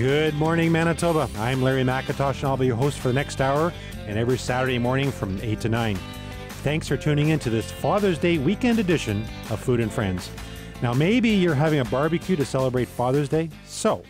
Good morning, Manitoba. I'm Larry McIntosh, and I'll be your host for the next hour and every Saturday morning from 8 to 9. Thanks for tuning in to this Father's Day weekend edition of Food and Friends. Now, maybe you're having a barbecue to celebrate Father's Day. So,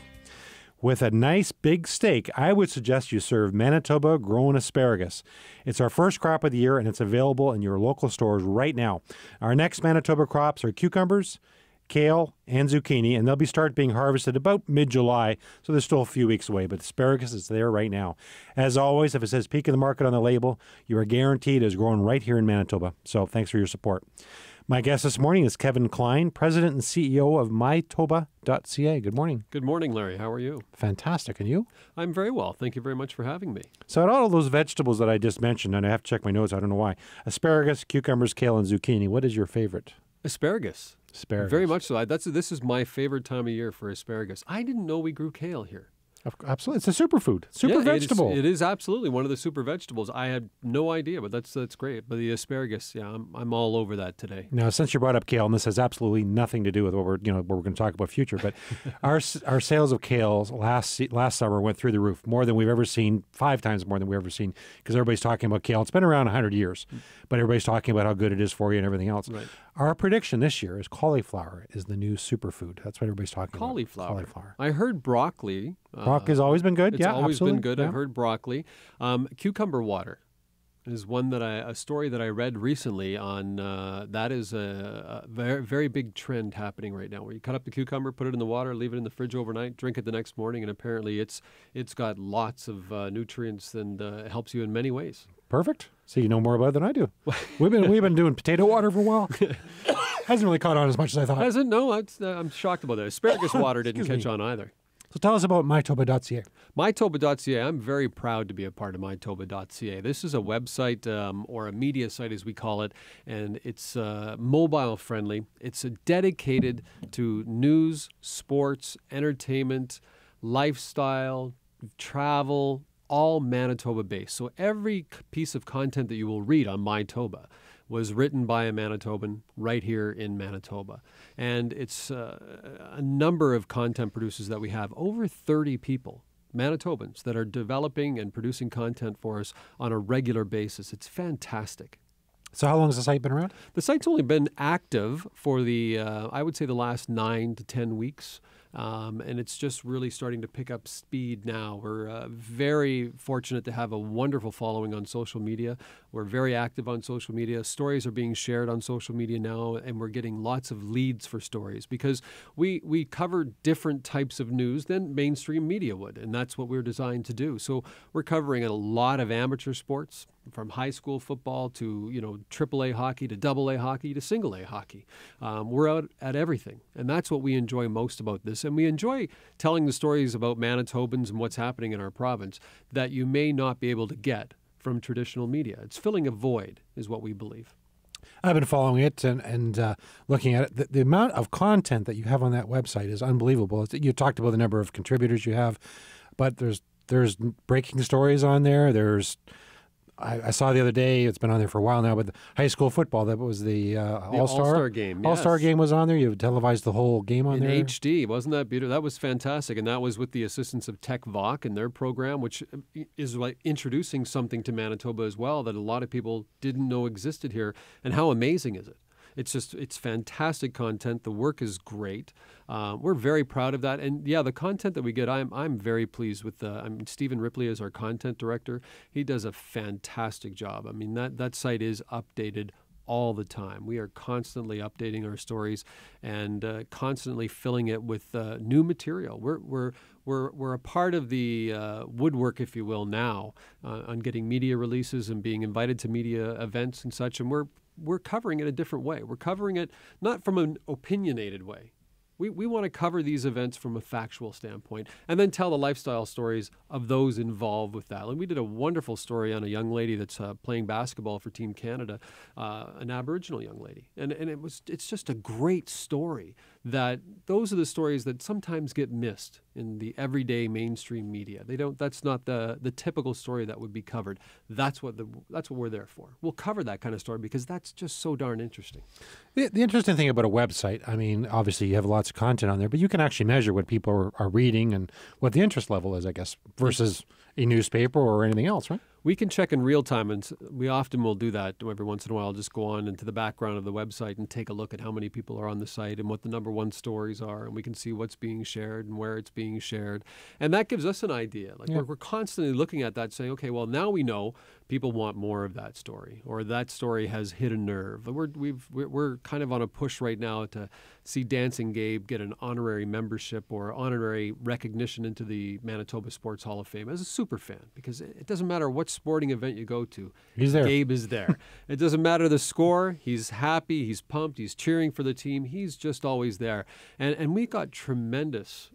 with a nice big steak, I would suggest you serve Manitoba grown asparagus. It's our first crop of the year, and it's available in your local stores right now. Our next Manitoba crops are cucumbers, kale, and zucchini, and they'll start being harvested about mid-July, so they're still a few weeks away, but asparagus is there right now. As always, if it says peak of the market on the label, you are guaranteed it is grown right here in Manitoba, so thanks for your support. My guest this morning is Kevin Klein, President and CEO of MyToba.ca. Good morning. Good morning, Larry. How are you? Fantastic. And you? I'm very well. Thank you very much for having me. So out of all those vegetables that I just mentioned, and I have to check my notes, I don't know why, asparagus, cucumbers, kale, and zucchini, what is your favorite? Asparagus. Asparagus. Very much so. This is my favorite time of year for asparagus. I didn't know we grew kale here. Absolutely. It's a superfood, super vegetable. It is absolutely one of the super vegetables. I had no idea, but that's great. But the asparagus, yeah, I'm all over that today. Now, since you brought up kale, and this has absolutely nothing to do with what we're going to talk about future, but our sales of kale last summer went through the roof, more than we've ever seen, 5 times more than we've ever seen, because everybody's talking about kale. It's been around 100 years, but everybody's talking about how good it is for you and everything else. Right. Our prediction this year is cauliflower is the new superfood. That's what everybody's talking about. Cauliflower. I heard broccoli. Brocoli's always been good. It's always been good. Yeah. I've heard broccoli. Cucumber water is one that a story that I read recently on. That is a very, very big trend happening right now, where you cut up the cucumber, put it in the water, leave it in the fridge overnight, drink it the next morning, and apparently it's got lots of nutrients and helps you in many ways. Perfect. So you know more about it than I do. We've been doing potato water for a while. Hasn't really caught on as much as I thought. Hasn't? No, I'm shocked about that. Asparagus water didn't catch on either. So tell us about MyToba.ca. MyToba.ca, I'm very proud to be a part of MyToba.ca. This is a website or a media site, as we call it, and it's mobile friendly. It's dedicated to news, sports, entertainment, lifestyle, travel, all Manitoba based. So every piece of content that you will read on MyToba was written by a Manitoban right here in Manitoba. And it's a number of content producers that we have, over 30 people, Manitobans, that are developing and producing content for us on a regular basis. It's fantastic. So how long has the site been around? The site's only been active for I would say the last 9 to 10 weeks. And it's just really starting to pick up speed now. We're very fortunate to have a wonderful following on social media. We're very active on social media. Stories are being shared on social media now, and we're getting lots of leads for stories because we cover different types of news than mainstream media would, and that's what we're designed to do. So we're covering a lot of amateur sports, from high school football to AAA hockey to AA hockey to single A hockey. We're out at everything, and that's what we enjoy most about this. And we enjoy telling the stories about Manitobans and what's happening in our province that you may not be able to get from traditional media. It's filling a void, is what we believe. I've been following it and looking at it. The amount of content that you have on that website is unbelievable. You talked about the number of contributors you have, but there's breaking stories on there. I saw the other day, it's been on there for a while now, but the high school football, that was the All-Star game. All-Star game was on there. You televised the whole game on there. In HD. Wasn't that beautiful? That was fantastic. And that was with the assistance of Tech Voc and their program, which is like introducing something to Manitoba as well that a lot of people didn't know existed here. And how amazing is it? It's fantastic content. The work is great. We're very proud of that. And yeah, the content that we get, I'm very pleased with. Stephen Ripley is our content director. He does a fantastic job. I mean, that site is updated all the time. We are constantly updating our stories and constantly filling it with new material. We're a part of the woodwork, if you will, now on getting media releases and being invited to media events and such. And we're covering it a different way. We're covering it not from an opinionated way. We want to cover these events from a factual standpoint and then tell the lifestyle stories of those involved with that. And we did a wonderful story on a young lady that's playing basketball for Team Canada, an Aboriginal young lady. And it's just a great story that those are the stories that sometimes get missed in the everyday mainstream media. That's not the typical story that would be covered. That's what we're there for. We'll cover that kind of story because that's just so darn interesting. The interesting thing about a website, I mean, obviously you have lots of content on there, but you can actually measure what people are reading and what the interest level is, I guess, versus a newspaper or anything else, right? We can check in real time, and we often will do that every once in a while. Just go on into the background of the website and take a look at how many people are on the site and what the #1 stories are, and we can see what's being shared and where it's being shared. And that gives us an idea. We're constantly looking at that saying, okay, well, now we know people want more of that story, or that story has hit a nerve. We're kind of on a push right now to see Dancing Gabe get an honorary membership or honorary recognition into the Manitoba Sports Hall of Fame as a super fan, because it doesn't matter what sporting event you go to, he's there. Gabe is there. It doesn't matter the score. He's happy. He's pumped. He's cheering for the team. He's just always there. And we got tremendous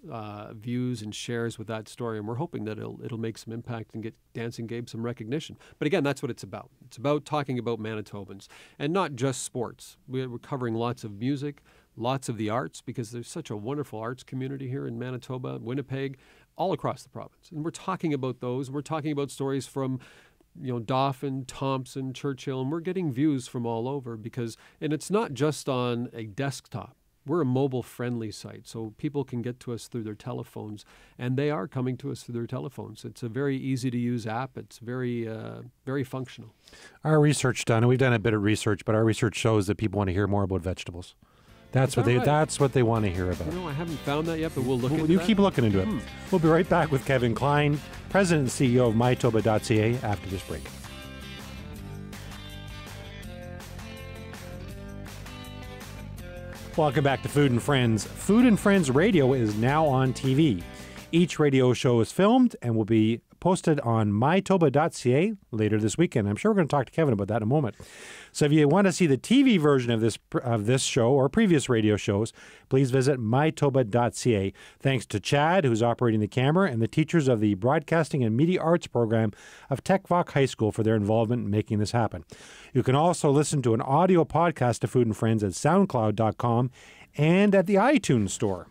views and shares with that story, and we're hoping that it'll make some impact and get Dancing Gabe some recognition. But again, that's what it's about. It's about talking about Manitobans and not just sports. We're covering lots of music, lots of the arts, because there's such a wonderful arts community here in Manitoba, Winnipeg, all across the province. And we're talking about those. We're talking about stories from Dauphin, Thompson, Churchill, and we're getting views from all over and it's not just on a desktop. We're a mobile-friendly site, so people can get to us through their telephones, and they are coming to us through their telephones. It's a very easy-to-use app. It's very, very functional. Our research done, and we've done a bit of research, but our research shows that people want to hear more about vegetables. That's what they want to hear about. I haven't found that yet, but we'll look into that. You keep looking into it. We'll be right back with Kevin Klein, President and CEO of MyToba.ca, after this break. Welcome back to Food and Friends. Food and Friends Radio is now on TV. Each radio show is filmed and will be posted on MyToba.ca later this weekend. I'm sure we're going to talk to Kevin about that in a moment. So if you want to see the TV version of this show or previous radio shows, please visit MyToba.ca. Thanks to Chad, who's operating the camera, and the teachers of the Broadcasting and Media Arts program of TechVoc High School for their involvement in making this happen. You can also listen to an audio podcast of Food and Friends at SoundCloud.com and at the iTunes Store.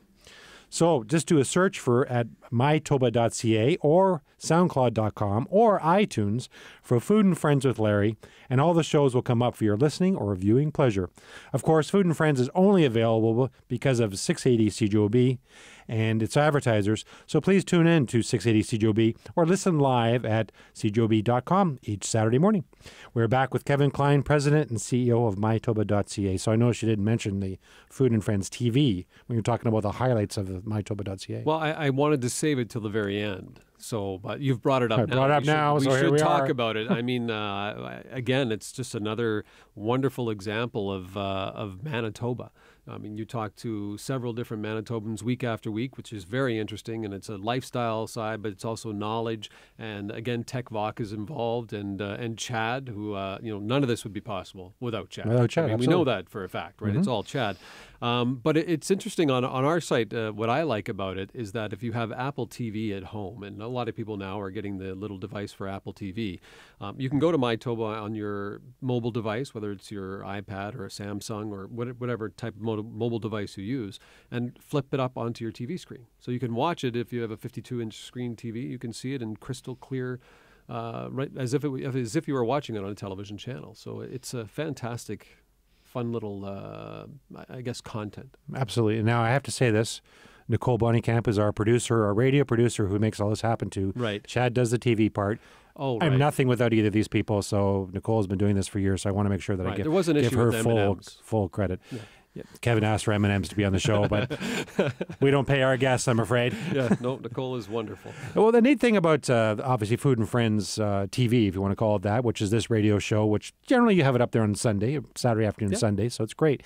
So just do a search at MyToba.ca or SoundCloud.com or iTunes for Food and Friends with Larry, and all the shows will come up for your listening or viewing pleasure. Of course, Food and Friends is only available because of 680 CJOB and its advertisers, so please tune in to 680 CJOB or listen live at cjob.com each Saturday morning. We're back with Kevin Klein, President and CEO of MyToba.ca. So I noticed you didn't mention the Food and Friends TV when you're talking about the highlights of MyToba.ca. Well, I wanted to save it till the very end. So, but you've brought it up now. We should talk about it. I mean, again, it's just another wonderful example of Manitoba. I mean, you talk to several different Manitobans week after week, which is very interesting, and it's a lifestyle side, but it's also knowledge. And again, TechVoc is involved, and Chad, who none of this would be possible without Chad. We know that for a fact, right? Mm-hmm. It's all Chad. But it's interesting on our site. What I like about it is that if you have Apple TV at home, and a lot of people now are getting the little device for Apple TV, you can go to MyToba on your mobile device, whether it's your iPad or a Samsung or whatever type of mobile device you use, and flip it up onto your TV screen. So you can watch it if you have a 52-inch screen TV. You can see it in crystal clear, right, as if you were watching it on a television channel. So it's a fantastic, fun little, I guess, content. Absolutely. Now, I have to say this. Nicole Bonnycamp is our producer, our radio producer, who makes all this happen too. Right. Chad does the TV part. Oh, right. I'm nothing without either of these people, so Nicole's been doing this for years, so I want to make sure that I give her full credit. Yeah. Yeah. Kevin asked for M&Ms to be on the show, but we don't pay our guests, I'm afraid. Yeah, no, Nicole is wonderful. Well, the neat thing about, obviously, Food and Friends TV, if you want to call it that, which is this radio show, which generally you have it up there on Sunday, Saturday afternoon, Sunday, so it's great,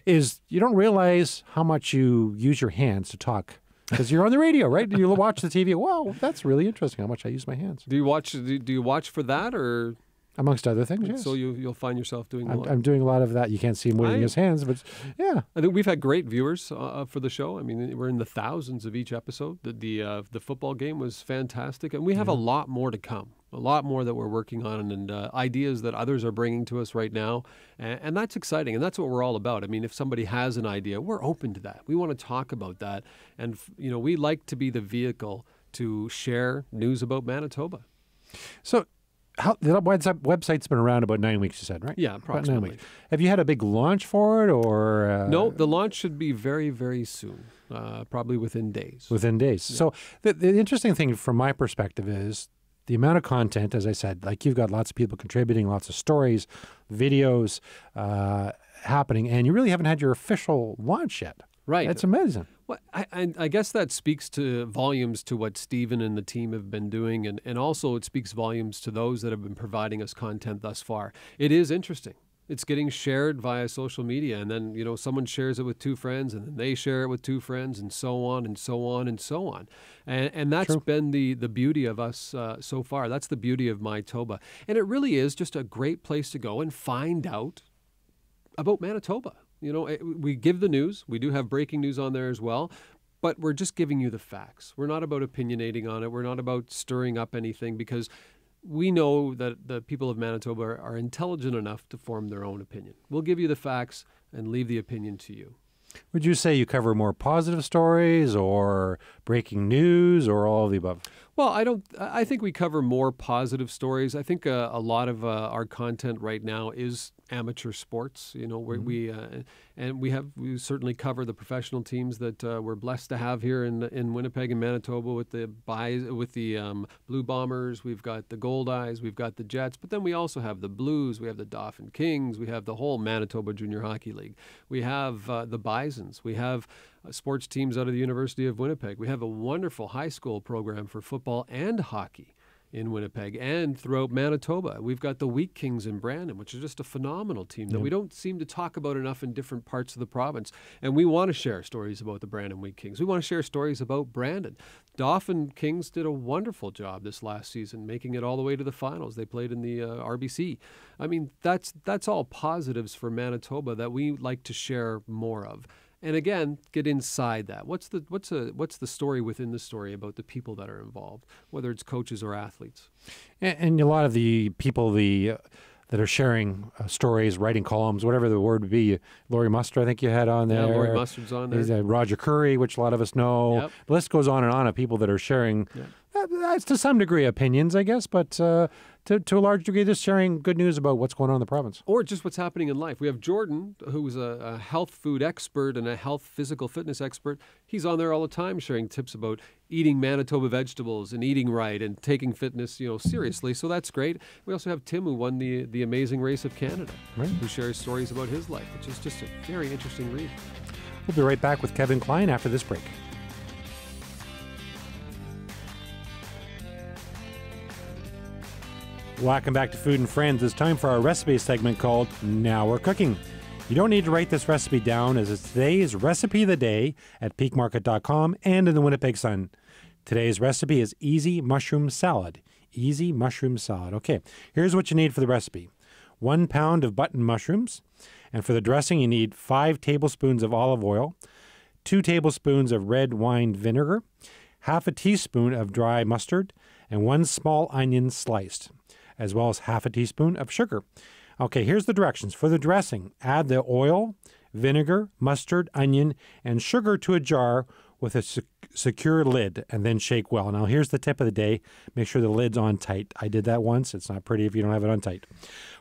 is you don't realize how much you use your hands to talk. Because you're on the radio, right? You watch the TV. Wow, that's really interesting how much I use my hands. Do you watch for that, or Amongst other things, yes. So you'll find yourself doing a lot. I'm doing a lot of that. You can't see him waving his hands, but yeah. I think we've had great viewers for the show. I mean, we're in the thousands of each episode. The football game was fantastic, and we have a lot more to come. A lot more that we're working on, and ideas that others are bringing to us right now, and that's exciting, and that's what we're all about. I mean, if somebody has an idea, we're open to that. We want to talk about that, and we like to be the vehicle to share news about Manitoba. So, the website's been around about 9 weeks, you said, right? Yeah, approximately. About 9 weeks. Have you had a big launch for it, or? No, the launch should be very, very soon, probably within days. Within days. Yeah. So the interesting thing from my perspective is the amount of content, as I said, like you've got lots of people contributing, lots of stories, videos happening, and you really haven't had your official launch yet. Right. It's amazing. Well, I guess that speaks to volumes to what Stephen and the team have been doing, and also it speaks volumes to those that have been providing us content thus far. It is interesting. It's getting shared via social media, and then someone shares it with two friends, and then they share it with two friends, and so on and so on and so on. And that's been the beauty of us so far. That's the beauty of MyToba. And it really is just a great place to go and find out about Manitoba. We give the news. We do have breaking news on there as well, but we're just giving you the facts. We're not about opinionating on it. We're not about stirring up anything, because we know that the people of Manitoba are intelligent enough to form their own opinion. We'll give you the facts and leave the opinion to you. Would you say you cover more positive stories or breaking news or all of the above? Well, I think we cover more positive stories. I think a lot of our content right now is amateur sports, where we certainly cover the professional teams that we're blessed to have here in Winnipeg and Manitoba with the Blue Bombers. We've got the Gold Eyes, we've got the Jets, but then we also have the Blues, we have the Dauphin Kings, we have the whole Manitoba Junior Hockey League. We have the Bisons, we have sports teams out of the University of Winnipeg. We have a wonderful high school program for football and hockey in Winnipeg and throughout Manitoba. We've got the Wheat Kings in Brandon, which is just a phenomenal team that we don't seem to talk about enough in different parts of the province. And we want to share stories about the Brandon Wheat Kings. We want to share stories about Brandon. Dauphin Kings did a wonderful job this last season, making it all the way to the finals. They played in the RBC. I mean, that's all positives for Manitoba that we like to share more of. And again, get inside that. What's the story within the story about the people that are involved, whether it's coaches or athletes? And a lot of the people that are sharing stories, writing columns, whatever the word would be. Laurie Mustard, I think you had on there. Yeah, Laurie Mustard's on there. Roger Curry, which a lot of us know. Yep. The list goes on and on of people that are sharing, that's to some degree opinions, I guess, but to a large degree just sharing good news about what's going on in the province. Or just what's happening in life. We have Jordan, who's a health food expert and a health physical fitness expert. He's on there all the time sharing tips about eating Manitoba vegetables and eating right and taking fitness seriously. So that's great. We also have Tim, who won the Amazing Race of Canada, who shares stories about his life, which is just a very interesting read. We'll be right back with Kevin Klein after this break. Welcome back to Food and Friends. It's time for our recipe segment called Now We're Cooking. You don't need to write this recipe down, as it's today's recipe of the day at peakmarket.com and in the Winnipeg Sun. Today's recipe is easy mushroom salad. Easy mushroom salad. Okay, here's what you need for the recipe. 1 pound of button mushrooms. And for the dressing, you need 5 tablespoons of olive oil, 2 tablespoons of red wine vinegar, half a teaspoon of dry mustard, and 1 small onion sliced, as well as half a teaspoon of sugar. Okay, here's the directions. For the dressing, add the oil, vinegar, mustard, onion, and sugar to a jar with a secure lid, and then shake well. Now, here's the tip of the day. Make sure the lid's on tight. I did that once. It's not pretty if you don't have it on tight.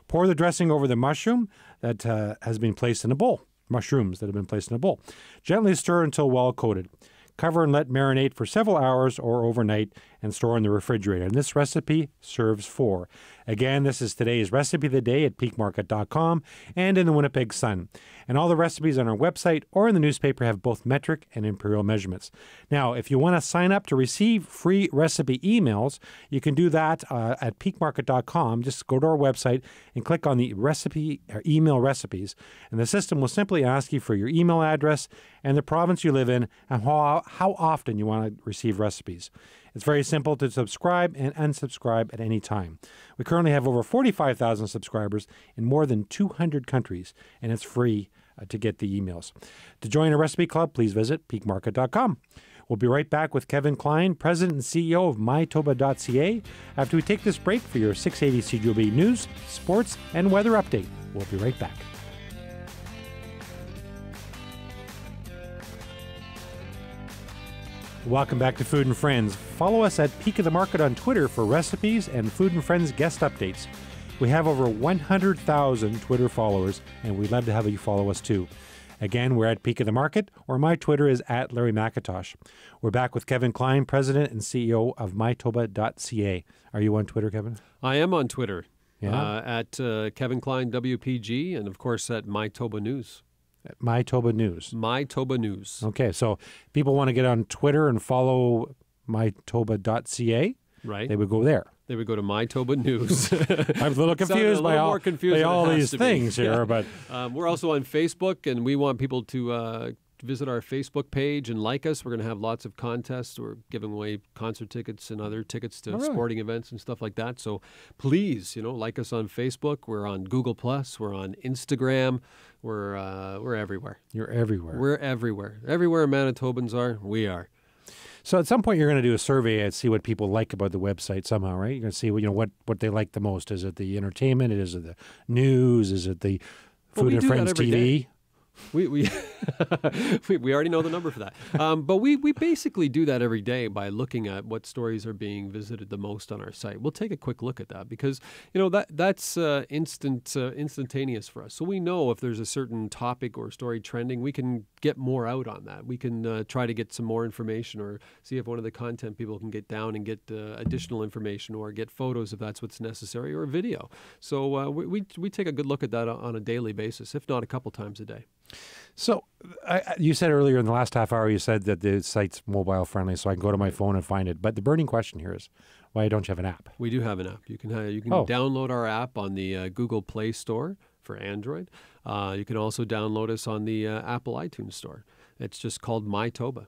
Pour the dressing over the mushroom that has been placed in a bowl. Mushrooms that have been placed in a bowl. Gently stir until well coated. Cover and let marinate for several hours or overnight and store in the refrigerator. And this recipe serves 4. Again, this is today's recipe of the day at peakmarket.com and in the Winnipeg Sun. And all the recipes on our website or in the newspaper have both metric and imperial measurements. Now, if you want to sign up to receive free recipe emails, you can do that at peakmarket.com. Just go to our website and click on the recipe or email recipes. And the system will simply ask you for your email address and the province you live in and how often you want to receive recipes. It's very simple to subscribe and unsubscribe at any time. We currently have over 45,000 subscribers in more than 200 countries, and it's free to get the emails. To join a recipe club, please visit peakmarket.com. We'll be right back with Kevin Klein, President and CEO of MyToba.ca, after we take this break for your 680 CJOB news, sports, and weather update. We'll be right back. Welcome back to Food and Friends. Follow us at Peak of the Market on Twitter for recipes and Food and Friends guest updates. We have over 100,000 Twitter followers, and we'd love to have you follow us too. Again, we're at Peak of the Market, or my Twitter is at Larry McIntosh. We're back with Kevin Klein, President and CEO of MyToba.ca. Are you on Twitter, Kevin? I am on Twitter, Yeah. at Kevin Klein WPG, and of course at MyToba News. At MyToba News. MyToba News. Okay, so people want to get on Twitter and follow MyToba.ca, Right. they would go there. They would go to MyToba News. I'm a little confused by all these things here, but we're also on Facebook, and we want people to visit our Facebook page and like us. We're going to have lots of contests. We're giving away concert tickets and other tickets to sporting events and stuff like that. So please, like us on Facebook. We're on Google+. We're on Instagram. We're everywhere. You're everywhere. We're everywhere. Everywhere Manitobans are, we are. So at some point you're going to do a survey and see what people like about the website somehow, right? You're going to see what they like the most. Is it the entertainment? Is it the news? Is it the Food and Friends TV? We we already know the number for that. But we basically do that every day by looking at what stories are being visited the most on our site. We'll take a quick look at that because that's instantaneous for us. So we know if there's a certain topic or story trending, we can get more out on that. We can try to get some more information or see if one of the content people can get down and get additional information or get photos if that's what's necessary or video. So we take a good look at that on a daily basis, if not a couple times a day. So you said earlier in the last half hour, you said that the site's mobile friendly, so I can go to my phone and find it. But the burning question here is, why don't you have an app? We do have an app. You can download our app on the Google Play Store for Android. You can also download us on the Apple iTunes Store. It's just called MyToba.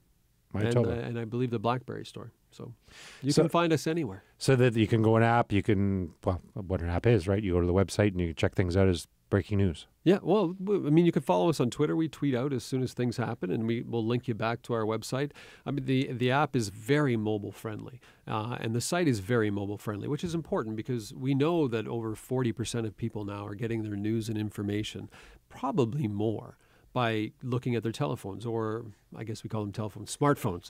MyToba. And I believe the BlackBerry Store. So you can find us anywhere. So that you can go an app, what an app is, right? You go to the website and you can check things out as breaking news. Yeah, well, I mean, you can follow us on Twitter. We tweet out as soon as things happen, and we'll link you back to our website. I mean, the app is very mobile friendly, and the site is very mobile friendly, which is important because we know that over 40% of people now are getting their news and information, probably more, by looking at their telephones, or I guess we call them telephones, smartphones.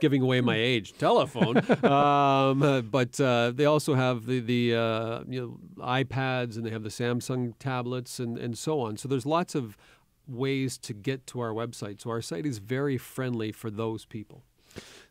Giving away my age, telephone. But they also have the iPads, and they have the Samsung tablets, and so on. So there's lots of ways to get to our website. So our site is very friendly for those people.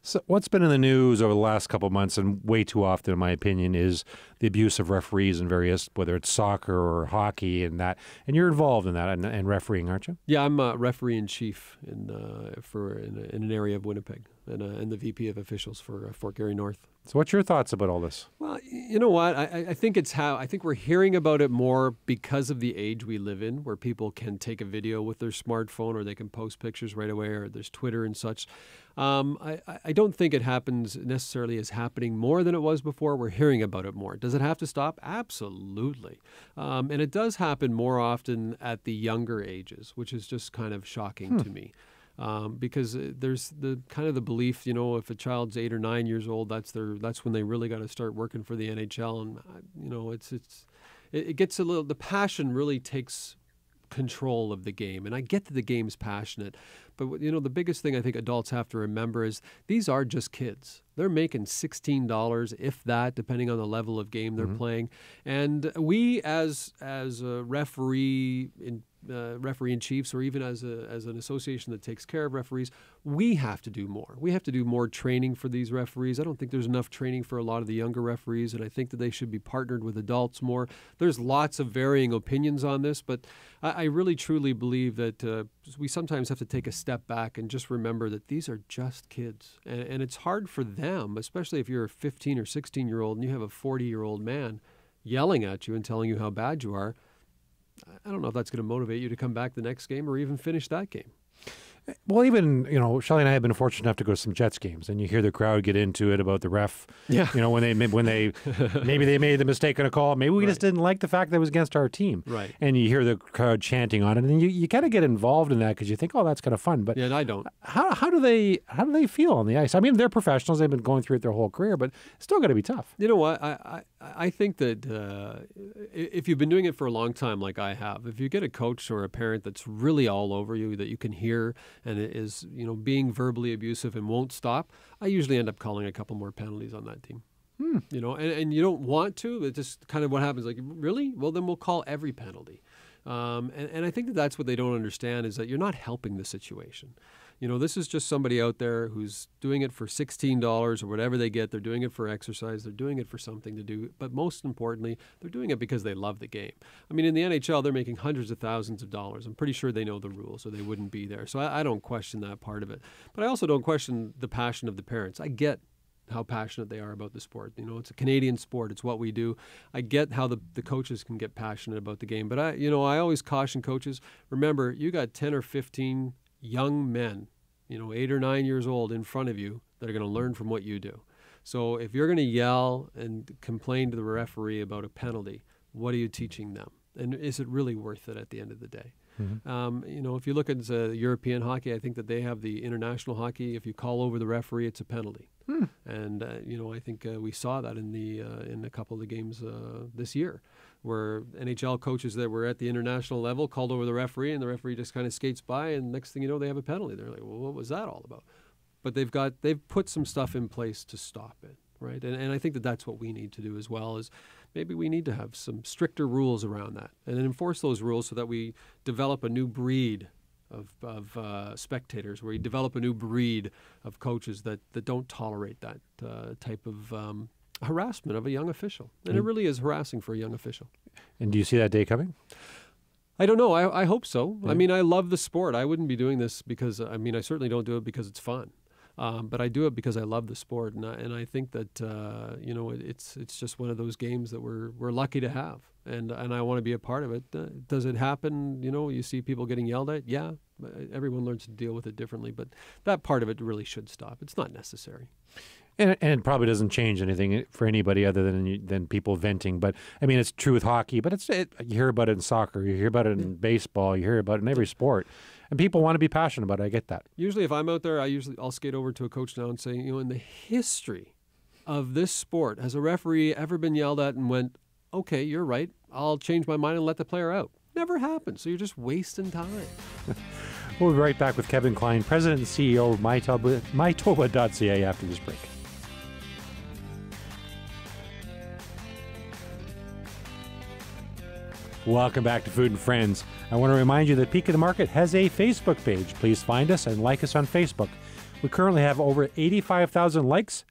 So what's been in the news over the last couple of months, and way too often, in my opinion, is the abuse of referees in various, whether it's soccer or hockey and that. And you're involved in that and refereeing, aren't you? Yeah, I'm a referee-in-chief in an area of Winnipeg and the VP of officials for Fort Garry North. So what's your thoughts about all this? Well, you know what? I think I think we're hearing about it more because of the age we live in, where people can take a video with their smartphone or they can post pictures right away, or there's Twitter and such. I don't think it happens necessarily as happening more than it was before. We're hearing about it more. Does it have to stop? Absolutely. And it does happen more often at the younger ages, which is just kind of shocking to me. Because there's the kind of the belief, if a child's 8 or 9 years old, that's when they really got to start working for the NHL, and it gets a little. The passion really takes control of the game, and I get that the game's passionate, but the biggest thing I think adults have to remember is these are just kids. They're making $16, if that, depending on the level of game they're playing, and we as a referee in chiefs, or even as an association that takes care of referees, we have to do more. We have to do more training for these referees. I don't think there's enough training for a lot of the younger referees, and I think that they should be partnered with adults more. There's lots of varying opinions on this, but I really truly believe that we sometimes have to take a step back and just remember that these are just kids, and it's hard for them, especially if you're a 15 or 16-year-old and you have a 40-year-old man yelling at you and telling you how bad you are. I don't know if that's going to motivate you to come back the next game or even finish that game. Well, even, Shelley and I have been fortunate enough to go to some Jets games, and you hear the crowd get into it about the ref. Yeah. When they maybe they made the mistake on a call. Maybe we just didn't like the fact that it was against our team. Right. And you hear the crowd chanting on it, and you kind of get involved in that because you think, oh, that's kind of fun. But yeah, and I don't. How do they feel on the ice? I mean, they're professionals; they've been going through it their whole career, but it's still got to be tough. You know what? I think that if you've been doing it for a long time, like I have, if you get a coach or a parent that's really all over you, that you can hear, and it is being verbally abusive and won't stop, I usually end up calling a couple more penalties on that team. And you don't want to, but just kind of what happens. Like, really? Well, then we'll call every penalty. And I think that's what they don't understand, is that you're not helping the situation. This is just somebody out there who's doing it for $16 or whatever they get. They're doing it for exercise. They're doing it for something to do. But most importantly, they're doing it because they love the game. I mean, in the NHL, they're making hundreds of thousands of dollars. I'm pretty sure they know the rules or they wouldn't be there. So I don't question that part of it. But I also don't question the passion of the parents. I get how passionate they are about the sport. It's a Canadian sport. It's what we do. I get how the coaches can get passionate about the game. But I always caution coaches, remember, you got 10 or 15 young men, 8 or 9 years old in front of you that are going to learn from what you do. So if you're going to yell and complain to the referee about a penalty, what are you teaching them? And is it really worth it at the end of the day? Mm-hmm. If you look at European hockey, I think that they have the international hockey. If you call over the referee, it's a penalty. And I think we saw that in a couple of the games this year, where NHL coaches that were at the international level called over the referee, and the referee just kind of skates by, and next thing you know, they have a penalty. They're like, well, what was that all about? But they've put some stuff in place to stop it, right? And I think that that's what we need to do as well, is maybe we need to have some stricter rules around that and enforce those rules so that we develop a new breed of spectators, where you develop a new breed of coaches that don't tolerate that type of harassment of a young official. And it really is harassing for a young official. And do you see that day coming? I don't know. I hope so. Yeah. I mean, I love the sport. I wouldn't be doing this because, I certainly don't do it because it's fun. But I do it because I love the sport, and I think that it's just one of those games that we're lucky to have, and I want to be a part of it. Does it happen? You see people getting yelled at. Yeah, everyone learns to deal with it differently, but that part of it really should stop. It's not necessary. And it probably doesn't change anything for anybody other than people venting. But I mean, it's true with hockey. But you hear about it in soccer. You hear about it in baseball. You hear about it in every sport. And people want to be passionate about it. I get that. Usually, if I'm out there, I'll skate over to a coach now and say, in the history of this sport, has a referee ever been yelled at and went, "Okay, you're right. I'll change my mind and let the player out"? Never happened. So you're just wasting time. We'll be right back with Kevin Klein, President and CEO of MyToba.ca after this break. Welcome back to Food and Friends. I want to remind you that Peak of the Market has a Facebook page. Please find us and like us on Facebook. We currently have over 85,000 likes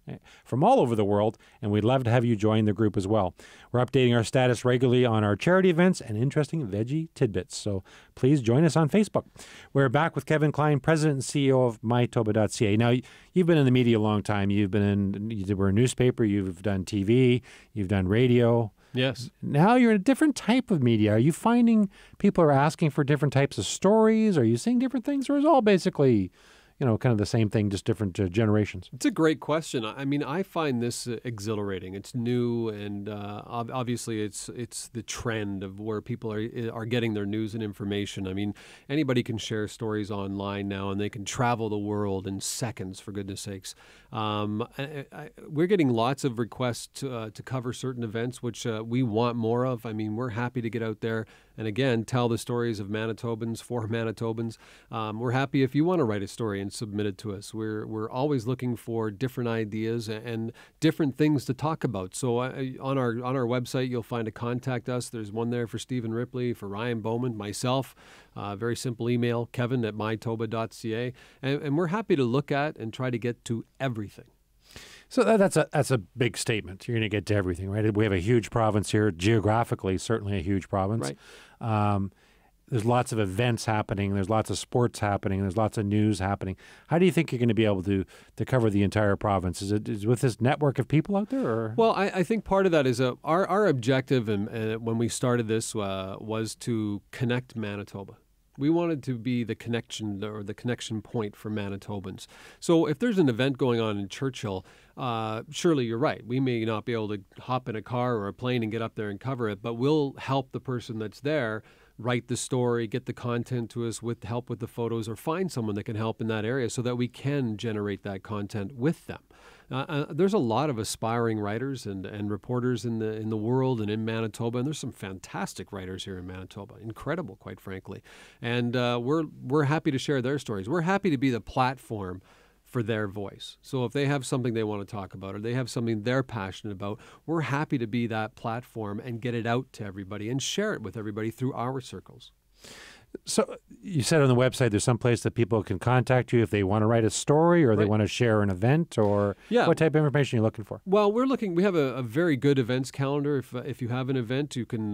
from all over the world, and we'd love to have you join the group as well. We're updating our status regularly on our charity events and interesting veggie tidbits, so please join us on Facebook. We're back with Kevin Klein, President and CEO of MyToba.ca. Now, you've been in the media a long time. You were a newspaper, you've done TV, you've done radio. Yes. Now you're in a different type of media. Are you finding people are asking for different types of stories? Are you seeing different things, or is it all basically, kind of the same thing, just different generations? It's a great question. I find this exhilarating. It's new, and obviously it's the trend of where people are getting their news and information. I mean, anybody can share stories online now, and they can travel the world in seconds, for goodness sakes. We're getting lots of requests to cover certain events, which we want more of. I mean, we're happy to get out there and, again, tell the stories of Manitobans for Manitobans. We're happy if you want to write a story and submit it to us. We're always looking for different ideas and different things to talk about. So on our website, you'll find a contact us. There's one there for Stephen Ripley, for Ryan Bowman, myself. Very simple email, Kevin@MyToba.ca. And we're happy to look at and try to get to everything. So that's a big statement. You're going to get to everything, right? We have a huge province here, geographically, certainly a huge province. Right. There's lots of events happening. There's lots of sports happening. There's lots of news happening. How do you think you're going to be able to cover the entire province? Is with this network of people out there? Or? Well, I think part of that is our objective, and when we started this, was to connect Manitoba. We wanted to be the connection or the connection point for Manitobans. So if there's an event going on in Churchill, surely you're right. We may not be able to hop in a car or a plane and get up there and cover it, but we'll help the person that's there write the story, get the content to us with help with the photos, or find someone that can help in that area so that we can generate that content with them. There's a lot of aspiring writers and reporters in the world and in Manitoba, and there's some fantastic writers here in Manitoba, incredible, quite frankly. And we're happy to share their stories. We're happy to be the platform for their voice. So if they have something they want to talk about or they have something they're passionate about, we're happy to be that platform and get it out to everybody and share it with everybody through our circles. So you said on the website there's some place that people can contact you if they want to write a story or they want to share an event, or what type of information are you looking for? Well, we have a very good events calendar. If you have an event, you can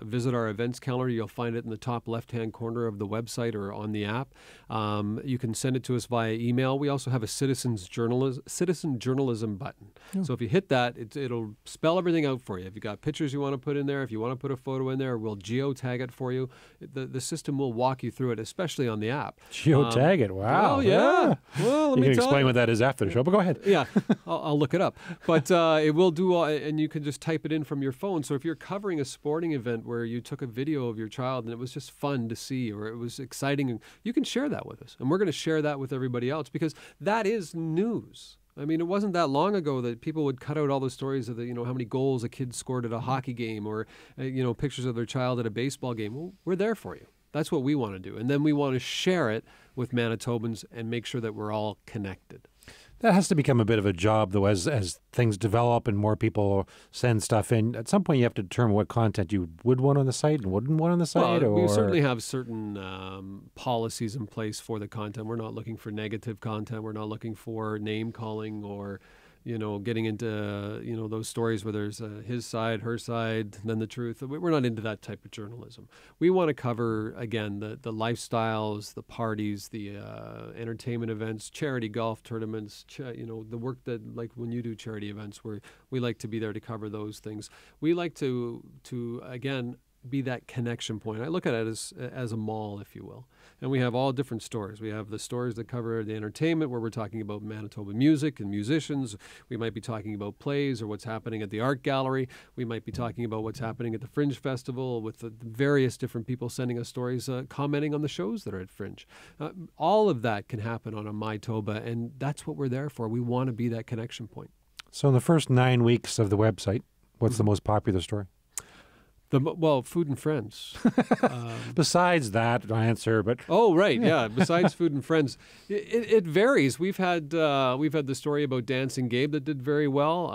visit our events calendar. You'll find it in the top left-hand corner of the website or on the app. You can send it to us via email. We also have a citizen journalism button. Oh. So if you hit that, it'll spell everything out for you. If you got pictures you want to put in there, if you want to put a photo in there, we'll geotag it for you. The system will walk you through it, especially on the app. Geotag it, wow. Oh, yeah. Well, you can explain what that is after the show, but go ahead. Yeah, I'll look it up. But it will do all, and you can just type it in from your phone. So if you're covering a sporting event where you took a video of your child and it was just fun to see or it was exciting, you can share that with us. And we're going to share that with everybody else because that is news. I mean, it wasn't that long ago that people would cut out all the stories of how many goals a kid scored at a hockey game or, pictures of their child at a baseball game. Well, we're there for you. That's what we want to do. And then we want to share it with Manitobans and make sure that we're all connected. That has to become a bit of a job, though, as things develop and more people send stuff in. At some point, you have to determine what content you would want on the site and wouldn't want on the site. Well, we certainly have certain policies in place for the content. We're not looking for negative content. We're not looking for name calling or getting into, those stories where there's his side, her side, then the truth. We're not into that type of journalism. We want to cover, again, the lifestyles, the parties, the entertainment events, charity golf tournaments, the work that, like when you do charity events, where we like to be there to cover those things. We like to again, be that connection point. I look at it as a mall, if you will. And we have all different stories. We have the stories that cover the entertainment, where we're talking about Manitoba music and musicians. We might be talking about plays or what's happening at the art gallery. We might be talking about what's happening at the Fringe Festival with the various different people sending us stories, commenting on the shows that are at Fringe. All of that can happen on a MyToba, and that's what we're there for. We want to be that connection point. So in the first 9 weeks of the website, what's the most popular story? Food and Friends. Besides that answer, but oh, right, yeah. Besides Food and Friends, it varies. We've had the story about Dancing Gabe that did very well.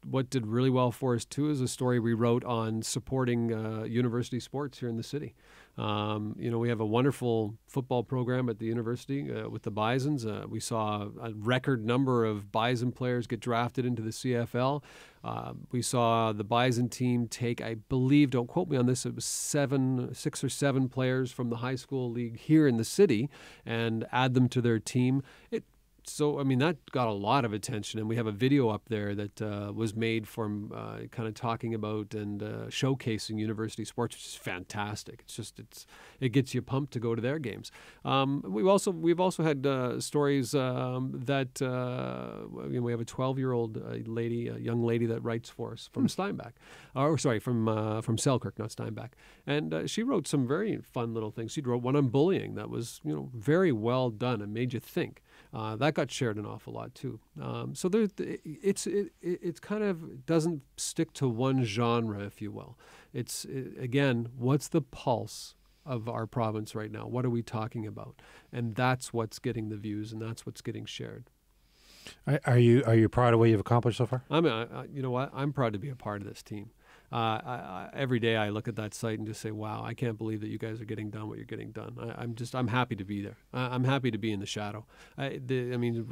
What did really well for us too is a story we wrote on supporting university sports here in the city. We have a wonderful football program at the university with the Bisons. We saw a record number of Bison players get drafted into the CFL. We saw the Bison team take, I believe, don't quote me on this, it was 6 or 7 players from the high school league here in the city and add them to their team. So, I mean, that got a lot of attention, and we have a video up there that was made from kind of talking about and showcasing university sports, which is fantastic. It gets you pumped to go to their games. We've also had stories that we have a 12-year-old young lady that writes for us from Steinbach, from Selkirk, not Steinbach, and she wrote some very fun little things. She wrote one on bullying that was very well done and made you think. That got shared an awful lot too. So it's kind of doesn't stick to one genre, if you will. Again, what's the pulse of our province right now? What are we talking about? And that's what's getting the views, and that's what's getting shared. Are you proud of what you've accomplished so far? You know what? I'm proud to be a part of this team. Every day I look at that site and just say, wow, I can't believe that you guys are getting done what you're getting done. I'm happy to be there. I'm happy to be in the shadow.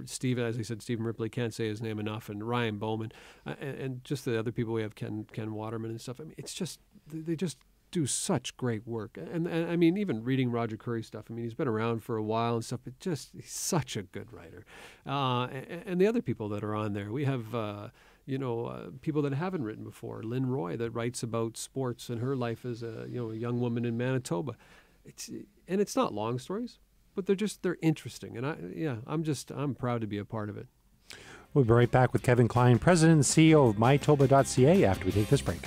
Steve, as I said, Stephen Ripley, can't say his name enough, and Ryan Bowman, and just the other people we have, Ken Waterman and stuff. I mean, it's just, they just do such great work. And I mean, even reading Roger Curry stuff, I mean, he's been around for a while and stuff, but he's such a good writer. And the other people that are on there, we have, people that haven't written before. Lynn Roy, that writes about sports and her life as a young woman in Manitoba. it's not long stories, but they're interesting. And I'm proud to be a part of it. We'll be right back with Kevin Klein, President and CEO of MyToba.ca, after we take this break.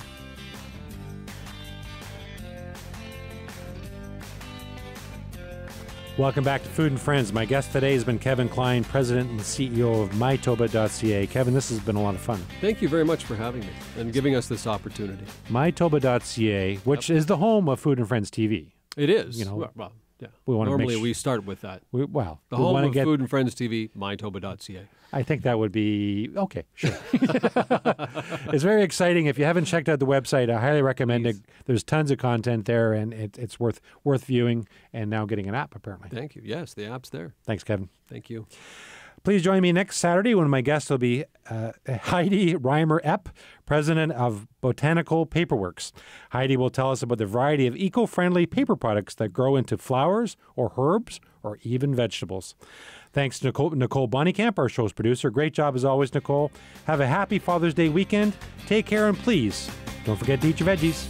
Welcome back to Food and Friends. My guest today has been Kevin Klein, President and CEO of MyToba.ca. Kevin, this has been a lot of fun. Thank you very much for having me and giving us this opportunity. MyToba.ca, which is the home of Food and Friends TV. It is. You know, well, yeah. Normally we start with that. The home of Food and Friends TV, MyToba.ca. I think that would be okay. Sure. It's very exciting. If you haven't checked out the website, I highly recommend it. There's tons of content there, and it's worth viewing. And now getting an app, apparently. Thank you. Yes, the app's there. Thanks, Kevin. Thank you. Please join me next Saturday when my guest will be Heidi Reimer-Epp, president of Botanical Paperworks. Heidi will tell us about the variety of eco-friendly paper products that grow into flowers or herbs or even vegetables. Thanks to Nicole Bonnycamp, our show's producer. Great job as always, Nicole. Have a happy Father's Day weekend. Take care, and please don't forget to eat your veggies.